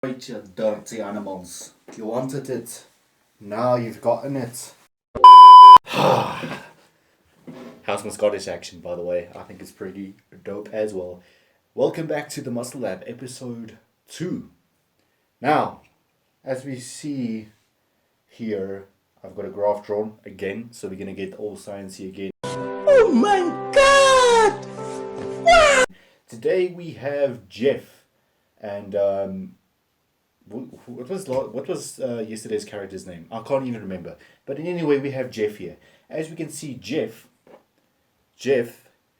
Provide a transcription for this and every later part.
Right, you dirty animals. You wanted it. Now you've gotten it. How's my Scottish accent, by the way? I think it's pretty dope as well. Welcome back to the Muscle Lab, episode 2. Now, as we see here, I've got a graph drawn again, so we're going to get all sciencey again. Oh my god! Wow! Today we have Jeff, and what was yesterday's character's name? I can't even remember. But anyway, we have Jeff here. As we can see, Jeff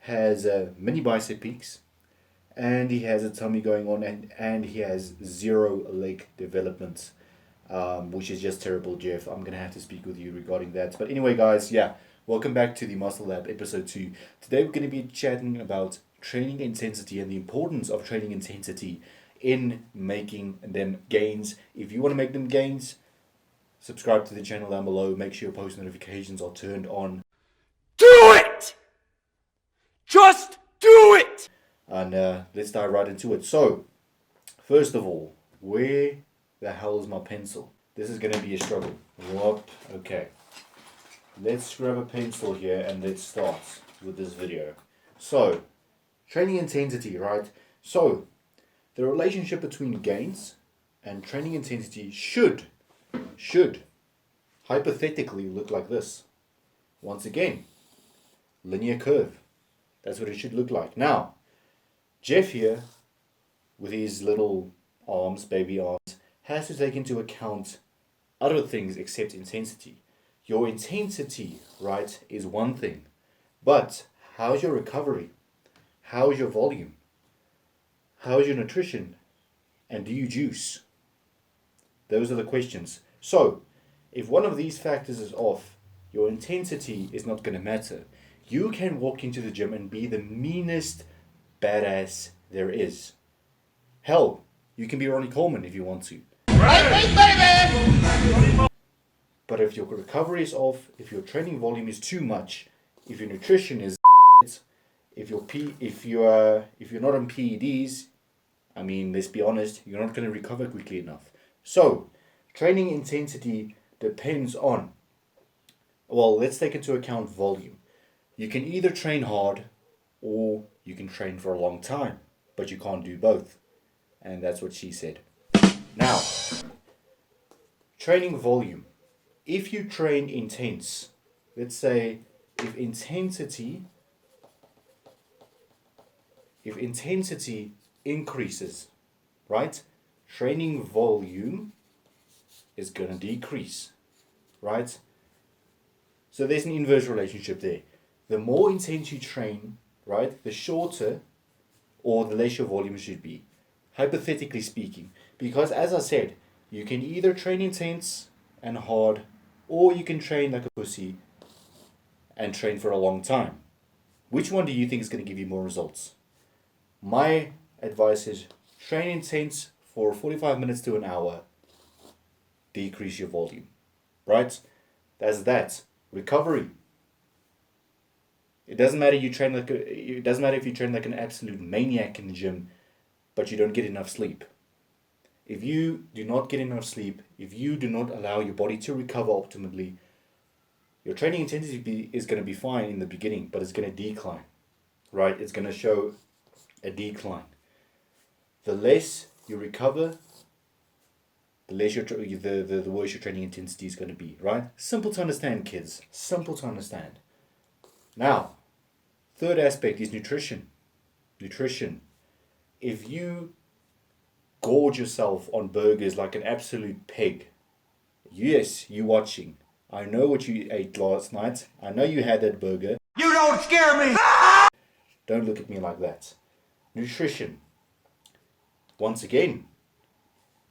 has mini bicep peaks, and he has a tummy going on, and he has zero leg development, which is just terrible, Jeff. I'm going to have to speak with you regarding that. But anyway, guys, welcome back to the Muscle Lab, episode 2. Today we're going to be chatting about training intensity and the importance of training intensity in making them gains. If you want to make them gains, subscribe to the channel down below. Make sure your post notifications are turned on. Do it! Just do it! And let's dive right into it. So, first of all, where the hell is my pencil? This is going to be a struggle. Whoop. Okay. Let's grab a pencil here and let's start with this video. So, training intensity, right? So, the relationship between gains and training intensity should hypothetically look like this. Once again, linear curve. That's what it should look like. Now, Jeff here, with his little arms, baby arms, has to take into account other things except intensity. Your intensity, right, is one thing. But how's your recovery? How's your volume? How's your nutrition? And do you juice? Those are the questions. So, if one of these factors is off, your intensity is not going to matter. You can walk into the gym and be the meanest badass there is. Hell, you can be Ronnie Coleman if you want to. Right, but if your recovery is off, if your training volume is too much, if your nutrition is if you're not on PEDs, I mean, let's be honest, you're not going to recover quickly enough. So, training intensity depends on, well, let's take into account volume. You can either train hard or you can train for a long time, but you can't do both. And that's what she said. Now, training volume. If you train intense, let's say if intensity increases, right? Training volume is going to decrease, right? So there's an inverse relationship there. The more intense you train, right, the shorter or the less your volume should be, hypothetically speaking. Because as I said, you can either train intense and hard, or you can train like a pussy and train for a long time. Which one do you think is going to give you more results? My advice is train intense for 45 minutes to an hour, decrease your volume, right? That's that. Recovery. It doesn't matter if you train like an absolute maniac in the gym, but you don't get enough sleep. If you do not get enough sleep, if you do not allow your body to recover optimally, your training intensity is going to be fine in the beginning, but it's going to decline, right? It's going to show a decline. The less you recover, the less the worse your training intensity is going to be, right? Simple to understand, kids. Simple to understand. Now, third aspect is nutrition. Nutrition. If you gorge yourself on burgers like an absolute pig, yes, you watching. I know what you ate last night. I know you had that burger. You don't scare me! Don't look at me like that. Nutrition. Once again,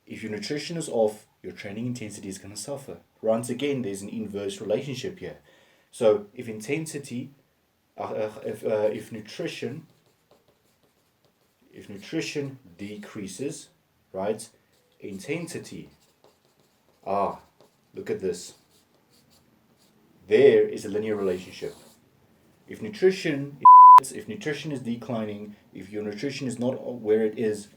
if your nutrition is off, your training intensity is going to suffer. Once again, there's an inverse relationship here. So if nutrition decreases, right? Intensity. Look at this. There is a linear relationship. If nutrition is declining, if your nutrition is not where it is,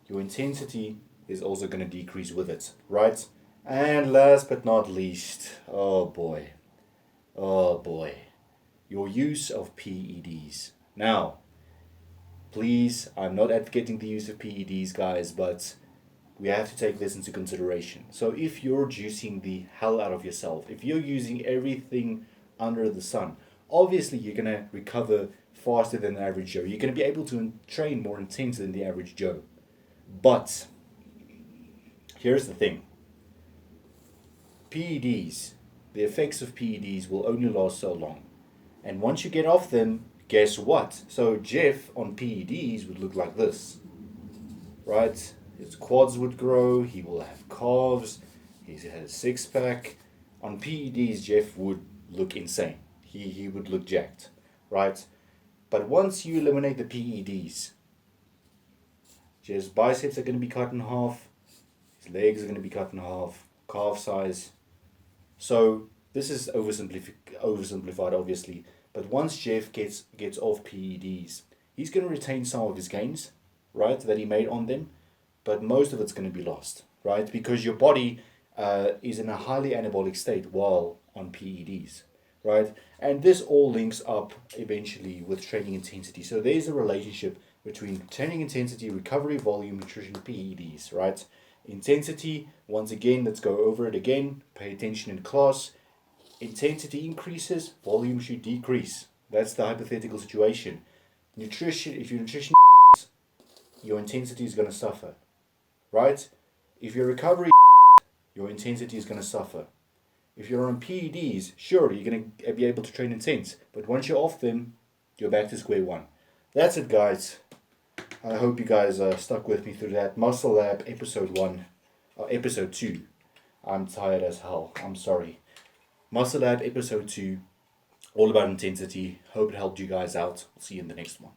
your intensity is also going to decrease with it, right? And last but not least, oh boy, your use of PEDs. Now, please, I'm not advocating the use of PEDs, guys, but we have to take this into consideration. So if you're juicing the hell out of yourself, if you're using everything under the sun, obviously you're going to recover faster than the average Joe. You're going to be able to train more intense than the average Joe. But here's the thing. PEDs, the effects of PEDs will only last so long. And once you get off them, guess what? So Jeff on PEDs would look like this, right? His quads would grow, he will have calves, he has a six-pack. On PEDs, Jeff would look insane. He would look jacked, right? But once you eliminate the PEDs, Jeff's biceps are going to be cut in half, his legs are going to be cut in half, calf size. So this is oversimplified, obviously. But once Jeff gets off PEDs, he's going to retain some of his gains, right, that he made on them. But most of it's going to be lost, right? Because your body is in a highly anabolic state while on PEDs, right? And this all links up eventually with training intensity. So there's a relationship between training intensity, recovery, volume, nutrition, PEDs, right? Intensity, once again, let's go over it again. Pay attention in class. Intensity increases, volume should decrease. That's the hypothetical situation. Nutrition, if your nutrition, your intensity is going to suffer. Right? If your recovery, your intensity is going to suffer. If you're on PEDs, sure, you're going to be able to train intense. But once you're off them, you're back to square one. That's it, guys. I hope you guys stuck with me through that. Muscle Lab episode 2. I'm tired as hell. I'm sorry. Muscle Lab episode 2. All about intensity. Hope it helped you guys out. I'll see you in the next one.